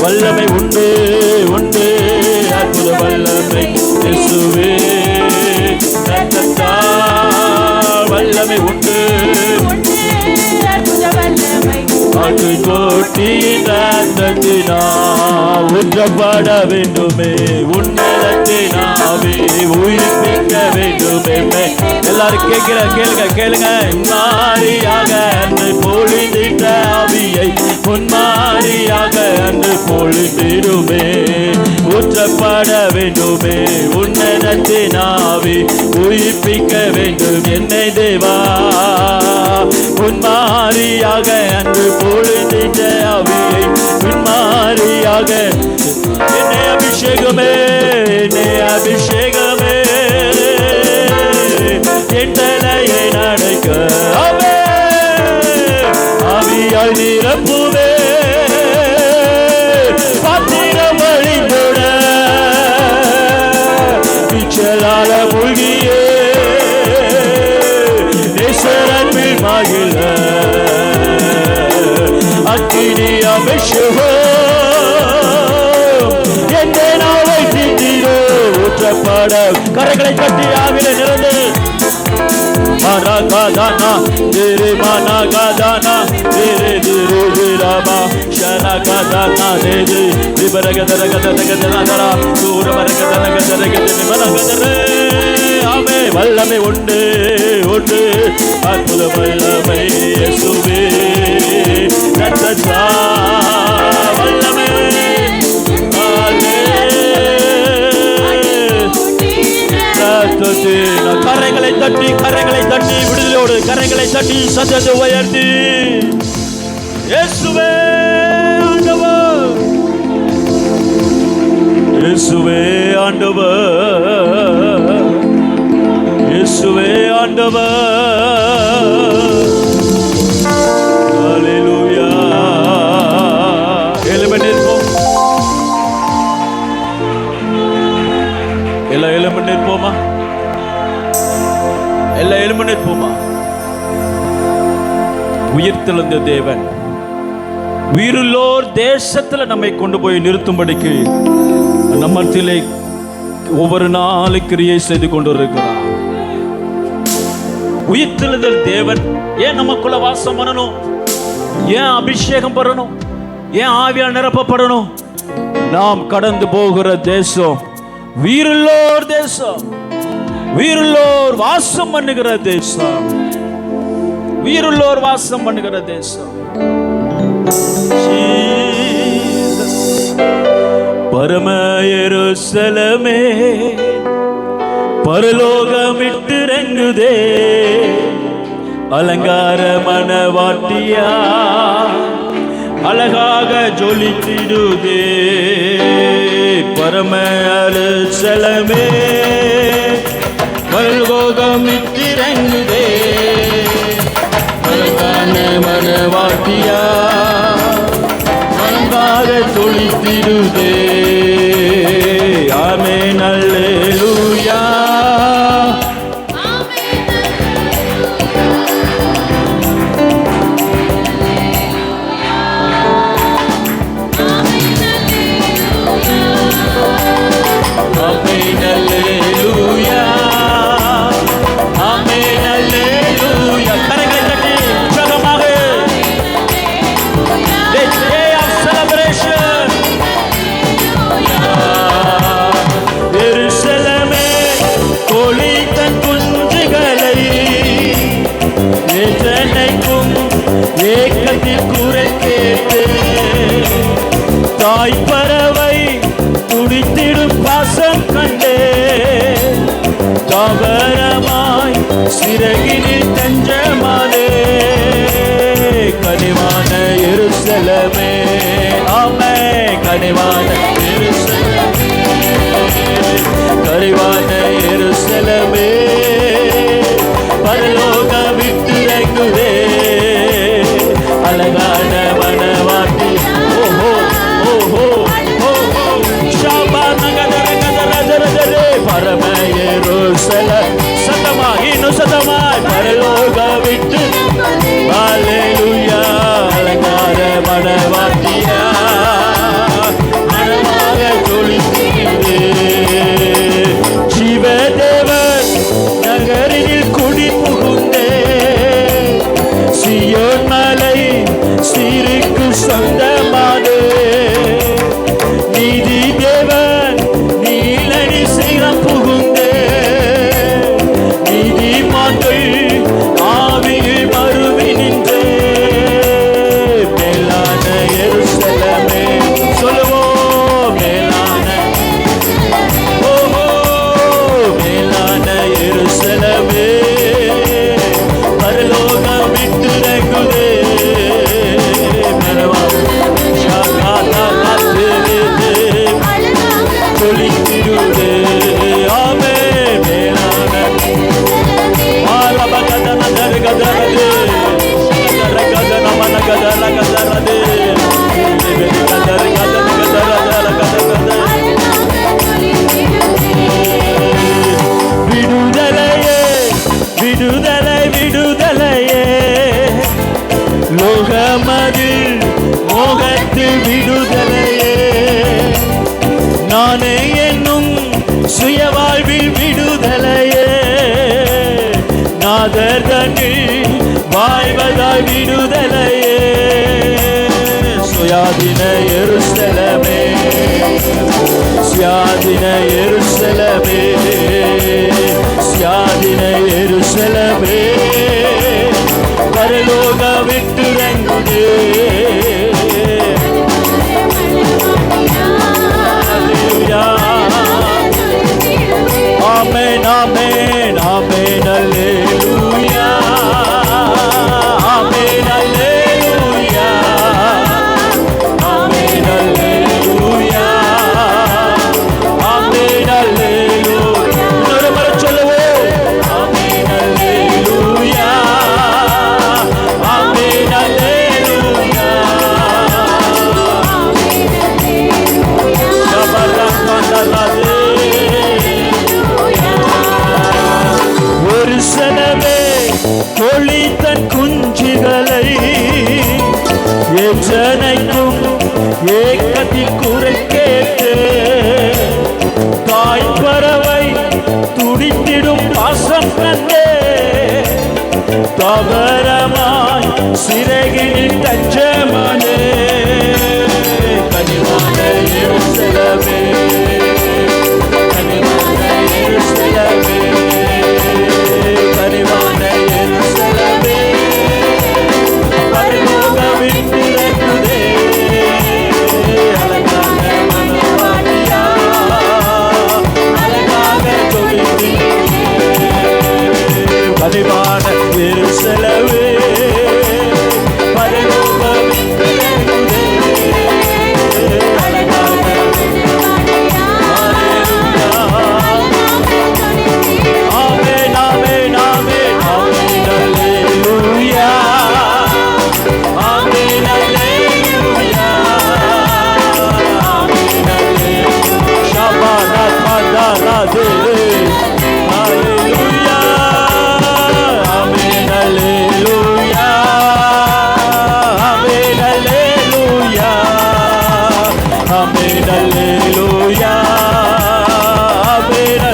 வல்லமை உண்டு உண்டு, அற்புத வல்லமை இயேசுவே ரத்தத்தால் வல்லமை உண்டு, ஆட்டுக்கோட்டியின் ரத்தத்தினால் ஊற்றப்பட வேண்டுமே, உன்னதத்தினாவே உயிர்ப்பிக்க வேண்டுமே. எல்லாரும் கேளுங்க கேளுங்க. மாறியாக அன்று பொழிந்திட்ட ஆவியை முன்மாறியாக அன்று பொழிந்திடுமே, ஊற்றப்பட வேண்டுமே, உன்னதத்தினாவே உயிர்ப்பிக்க வேண்டும் என்னை தேவா. முன்மாறியாக அன்று பொழிந்திட்ட ஆவியை முன்மாறியாக என்னை அபிஷேகமே, என்னை அபிஷேகமே, என் தலையை நடக்க ஆவியால் நிரப்புவே, பாத்திரம் வழிபட நீச்சலால மூழ்கியே நேசரன்பில் மகிழ அக்கினி அபிஷேகம் எந்த நாளை தீண்டிரோ ஊற்றப்பட. கரைகளை கட்டி ஆவில நிறந்து மரகதானா திரு மனகதானா திரு திரு விராமா ஷரகதானா திரு விபரகதரகதரகதரகதரா சூரமரகதரகதரகதரகதரே மனகதரே. ஆமே வல்லமை உண்டு உண்டு, அற்புத வல்லமை இயேசுவே ரத்தத்தா வல்லமை. கரைகளை தட்டி கரைகளை தட்டி விடுதலோடு கரைகளை தட்டி சத்தத்தை உயர்த்தி இயேசுவே ஆண்டவர், இயேசுவே ஆண்டவர், இயேசுவே ஆண்டவர். ஹல்லேலூயா. எழும்பி நிற்போம், எல்லாம் எழும்பி நிற்போமா, எல்லாம் எழும்பி நிற்போமா. உயிர்த்தெழுந்த தேவன் உயிருள்ளோர் தேசத்துல நம்மை கொண்டு போய் நிறுத்தும்படிக்கு நம்மத்திலே ஒவ்வொரு நாளும் கிரியை செய்து கொண்டு இருக்கிறார். உயிர்த்தெழுந்த தேவன் ஏன் நமக்குள்ள வாசம் பண்ணணும்? ஏன் அபிஷேகம் பண்ணணும்? ஏன் ஆவியால் நிரப்பப்படணும்? நாம் கடந்து போகிற தேசம் உயிருள்ளோர் தேசம், உயிருள்ளோர் வாசம் பண்ணுகிற தேசம், உயிருள்ளோர் வாசம் பண்ணுகிற தேசம். பரம எருசலேமே பரலோகமிட்டு இறங்குதே, அலங்கார மணவாட்டியா அழகாக ஜொலித்திடுதே. பரம எருசலேமே பரலோகமிட்டு இறங்குதே, அழகான மணவாட்டியா அழகாக ஜொலித்திடுதே. ஆமென் அல்லேலூயா. தாய் பறவை துடித்திடும் பாசம் கண்டே, தாவரமாய் சிறகினில் தஞ்சமானே. கனிவான எருசலேமே, ஆமே கனிவான எருசலேமே, கனிவான எருசலேமே பரலோக விட்டு இறங்குதே, அழகான மணவாட்டி. ஓஹோ ஓஹோ ஓஹோ ஷாபா நகதரகதரகதரே பரம எருசலேம். சத்தமா இன்னும் சத்தமா பரலோக விட்டு. ஹல்லேலூயா. அலங்கார மணவாட்டியா சொந்தமானே. நீதி தேவன் நீலடி சீரம் புகுந்தே நீதிமான்கள் ஆவியில் மறுவி நின்றே. மேலான எருசலேமே சொல்லுவோம், மேலான ஓஹோ மேலான எருசலேமே பரலோகம் விட்டிறங்குதே. சொல்லித்திருதே ஆமே மேலான ஆலபகதன தரகதரதே தரகதன மனகதரகதரதே விடுதலையே விடுதலை விடுதலையே லோகமதில் மோகத்து விடுதலையே. நானே என்னும் சுய வாழ்வில் விடுதலையே. நாதர் தன்னில் வாழ்வதாய் விடுதலையே. சுயாதீன எருசலேமே சுயாதீன எருசலேமே சுயாதீன எருசலேமே பரலோக விட்டிறங்குதே. ஆமென் ஆமென் ஆமென் அல்லேலூயா ஆமென் அல்லேலூயா ஆமென் அல்லேலூயா ஆமென் அல்லேலூயா. இன்னொரு முறை சொல்லுவோம், ஆமென் அல்லேலூயா ஆமென் அல்லேலூயா. சபரகதரதே ஒரு சனமே கோழி தன் குஞ்சுகளை எச்சனைக்கும் ஏக்கத்தில் குறை கேட்டு தாய் பறவை துடித்திடும் பாசம் கண்டே. தவறமாய் சிறகினில் தஞ்சமானே. கனிவான எருசலேமே கனிவான எருசலேமே பரிவான எருசலேமே பரலோக விட்டிறங்குதே. அழகாக மனவாட்டியா அழகாக ஜொலிக்கின்றே. பரிவான எருசலேமே பரலோக விட்டிறங்குதே. அழகாக ஆமென் ஆமென் ஆமென் ஆமென் அல்லேலூயா ஆமென் அல்லேலூயா ஆமென் அல்லேலூயா. ஷபரகதரதே அல்லேலூயா ஆமென் அல்லேலூயா ஆமென் அல்லேலூயா ஆமென் அல்லேலூயா ஆமென்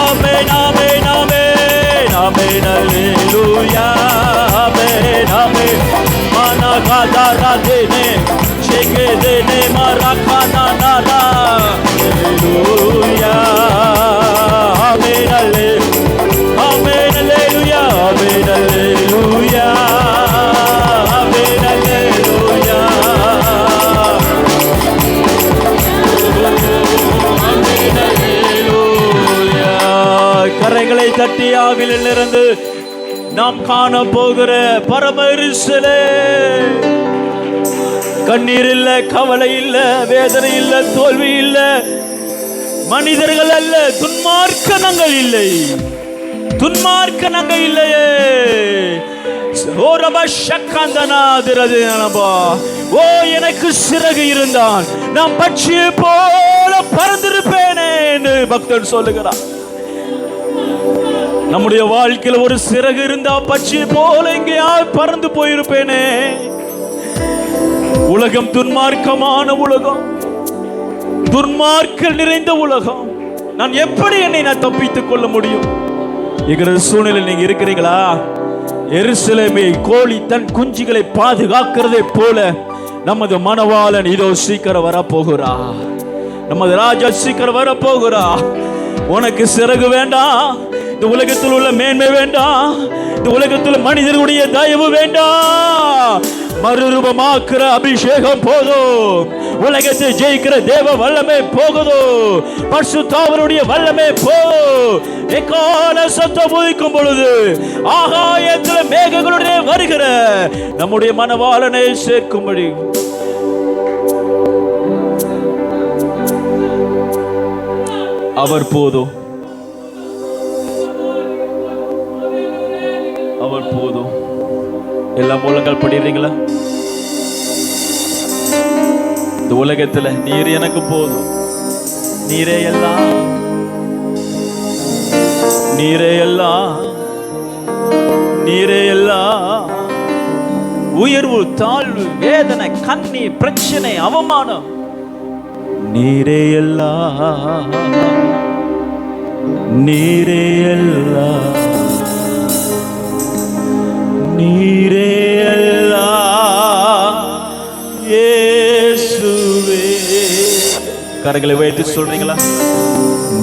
ஆமென் ஆமென் ஆமென் ஆமென் அல்லேலூயா ஆமென் ஆமென். மனகதரதே ஷெகெதே மரகனனரா அல்லேலூயா ஆமென் அல்லேலூயா ஆமென் அல்லேலூயா ஆமென் அல்லேலூயா ஆமென் அல்லேலூயா ஆமென் அல்லேலூயா. கரைகளை தட்டி ஆவியில் இருந்து நாம் காண போகிற பரம எருசலேம். கண்ணீர் இல்ல, கவலை இல்ல, வேதனை இல்ல, தோல்வி இல்ல, மனிதர்கள் அல்ல, துன்மார்க்கனங்கள் இல்லை, துன்மார்க்கனங்கள் இல்லையே. ஓ எனக்கு சிறகு இருந்தான் நான் பட்சியை போல பறந்திருப்பேனே என்று பக்தன் சொல்லுகிறான். நம்முடைய வாழ்க்கையில ஒரு சிறகு இருந்தா பட்சியை போல எங்கேயாவது பறந்து போயிருப்பேனே. உலகம் துன்மார்க்கமான உலகம், துன்மார்க்க நிறைந்த உலகம். நான் எப்படி என்னை தப்பித்துக் கொள்ள முடியும் என்கிற சூழ்நிலை நீங்க இருக்கிறீங்களா? எருசலேமை கோழி தன் குஞ்சுகளை பாதுகாக்கிறதை போல நமது மணவாளன் இதோ சீக்கிரம் வரப்போகிறா. நமது ராஜா சீக்கிரம் வரப்போகிறா. உனக்கு சிறகு வேண்டாம், இந்த உலகத்தில் உள்ள மேன்மை வேண்டாம், இந்த உலகத்தில் மனிதர்களுடைய தயவு வேண்டாம். மறுரூபமாக்குற அபிஷேகம் போதும். உலகத்தை ஜெயிக்கிற தேவ வல்லமை போகுதும். பரிசுத்தாவினுடைய வல்லமை எக்கால சத்தம் உதிக்கும் பொழுது ஆகாயத்தில் மேகங்களுடைய வருகிற நம்முடைய மணவாளனை சேர்க்கும்படி அவர் போதும். அவர் போதும். எல்லா மூலங்கள் படிடுறீங்களா? இந்த உலகத்துல நீர் எனக்கு போதும். நீரே எல்லாம், நீரே எல்லாம், நீரே எல்லாம். உயர்வு, தாழ்வு, வேதனை, கண்ணீர், பிரச்சனை, அவமானம், நீரே எல்லாம், நீரே எல்லாம், நீரே எல்லாம் இயேசுவே. கரங்களை வைத்து சொல்றீங்களா?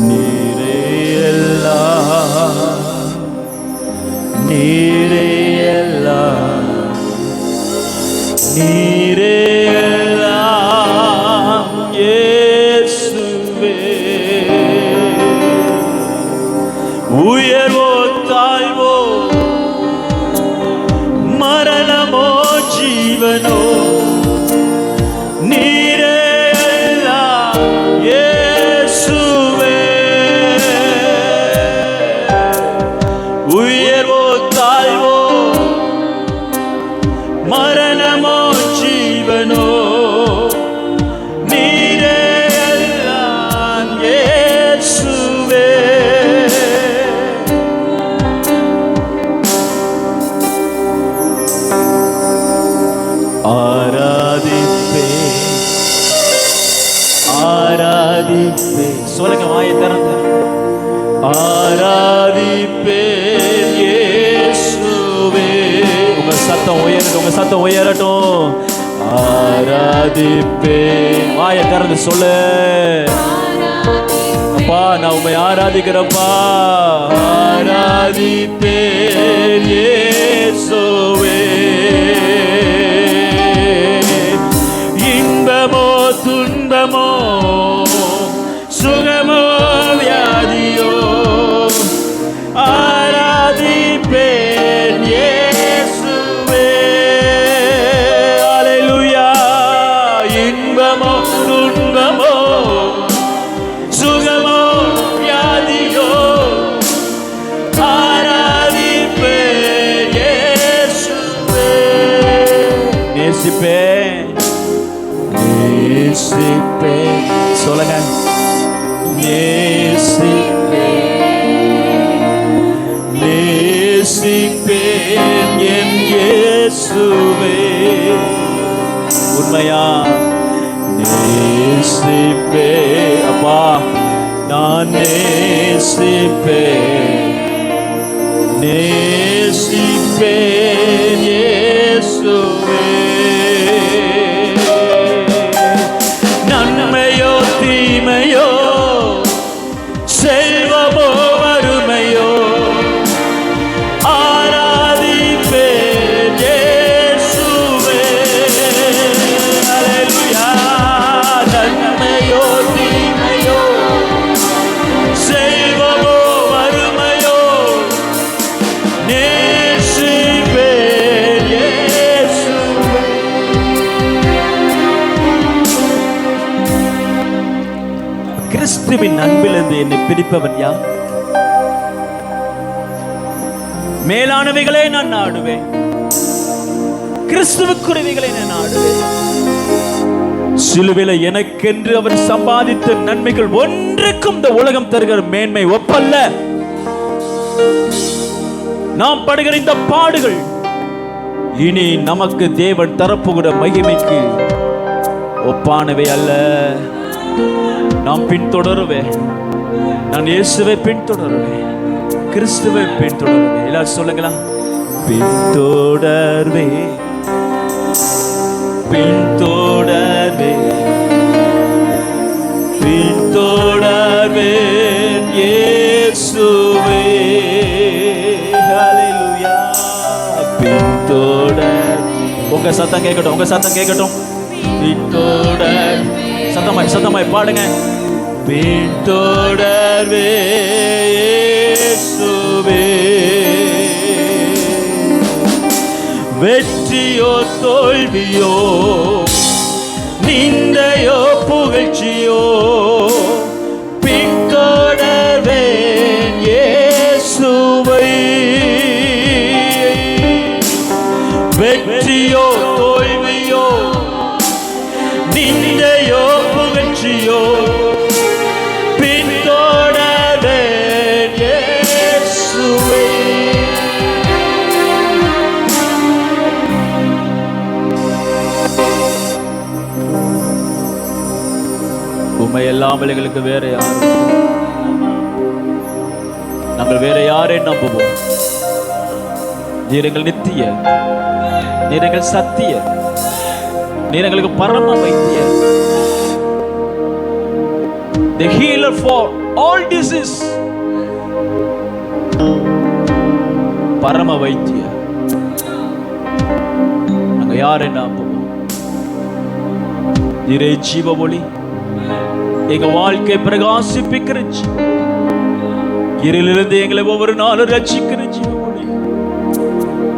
நீரே எல்லாம், நீரே எல்லாம், நீரே எல்லாம் இயேசுவே. உயர்வோ தாழ்வோ, மரணமோ ஜீவனோ, நீரே எல்லாம் இயேசுவே. உயர்வோ தாழ்வோ, மரணமோ ஜீவனோ, நீரே எல்லாம் இயேசுவே. ஆராதிப்பே, ஆராதிப்பே. சொல்லுங்க வாயை திறந்து. ஆராதிப்பே இயேசுவே. உங்க சத்தம் உயரட்டும், உங்க சத்தம் உயரட்டும். ஆராதிப்பே. வாயை திறந்து சொல்லு. அப்பா, நான் உம்மை ஆராதிக்கிறப்பா. ஆராதிப்பே இயேசுவே. இன்பமோ துன்பமோ, சுகமோ வியாதியோ, ஆராதிப்பேன் இயேசுவே. அல்லேலூயா. இன்பமோ துன்பமோ, சுகமோ வியாதியோ, ஆராதிப்பேன் இயேசுவே. நேசிப்பேன், நேசிப்பேன். சொல்லுங்க. நேசிப்பேன், நேசிப்பேன் என் இயேசுவே. உண்மையா நேசிப்பேன் அப்பா, நான் நேசிப்பேன், நேசிப்பேன் இயேசுவே. நன்மையோ தீமையோ, செல்வமோ வறுமையோ, ஆராதிப்பேன் இயேசுவே. அல்லேலூயா. நன்மையோ தீமையோ, செல்வமோ வறுமையோ, நேசிப்பேன் இயேசுவே. கிறிஸ்துவின் அன்பிலிருந்து என்னை பிரிப்பவன் யார்? மேலானவைகளை நான் நாடுவேன், கிறிஸ்துவுக்குரியவைகளை நான் நாடுவேன். சிலுவையில் எனக்கென்று அவர் சம்பாதித்த நன்மைகள் ஒன்றுக்கும் இந்த உலகம் தருகிற மேன்மை ஒப்பல்ல. நாம் படுகிற இந்த பாடுகள் இனி நமக்கு தேவன் தரப்புகிற மகிமைக்கு ஒப்பானவை அல்ல. நாம் பின்தொடருவேன். நான் இயேசுவை பின்தொடருவேன், கிறிஸ்துவை பின்தொடருவேன். எல்லாரும் சொல்லுங்களா? பின்தொடர்வே, பின்தொடர்வே, உங்க சத்தம் கேட்கட்டும், உங்க சத்தம் கேட்கட்டும். பின்தொடர், சத்தமாய் பாடுங்க. பின்தொடர்வே இயேசுவே, வெற்றியோ தோல்வியோ, நிந்தையோ புகழ்ச்சியோ, பின்தொடர்வேன் இயேசுவை. வெற்றியோ தோல்வியோ, நிந்தையோ புகழ்ச்சியோ, பின்தொடர்வேன் இயேசுவை. உம்மை இல்லாமல் எங்களுக்கு வேற யாரும், நாங்கள் வேற யாரை நம்புவோம்? நீர் எங்கள் நித்திய, நீர் எங்கள் சத்திய, நீர் எங்களுக்கு பரம வைத்திய, the healer for all disease, பரம வைத்திய. நாங்க யாரை நம்புவோம்? நீரே ஜீவ ஒளி, எங்க வாழ்க்கை பிரகாசிப்பிக்கிற இருளிலிருந்து எங்களை ஒவ்வொரு நாளும் ரட்சிக்கிற ஜீவ ஒளி.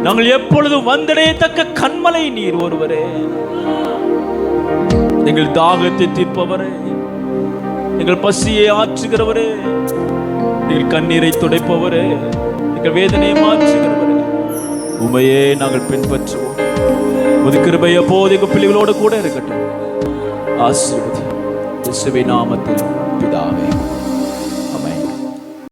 நாங்கள் எப்பொழுதும் வந்தடையத்தக்க கண்மலை நீர் ஒருவரே. எங்கள் தாகத்தை தீர்ப்பவரே, எங்கள் பசியை ஆற்றுகிறவரே, எங்கள் கண்ணீரை துடைப்பவரே, எங்கள் வேதனையை மாற்றுகிறவரே, உமையே நாங்கள் பின்பற்றுவோம். உமது கிருபை எப்போது எங்கள் பிள்ளைகளோடு கூட இருக்கட்டும். ஆசீர்வதி இயேசுவின் நாமத்தில் பிதாவே.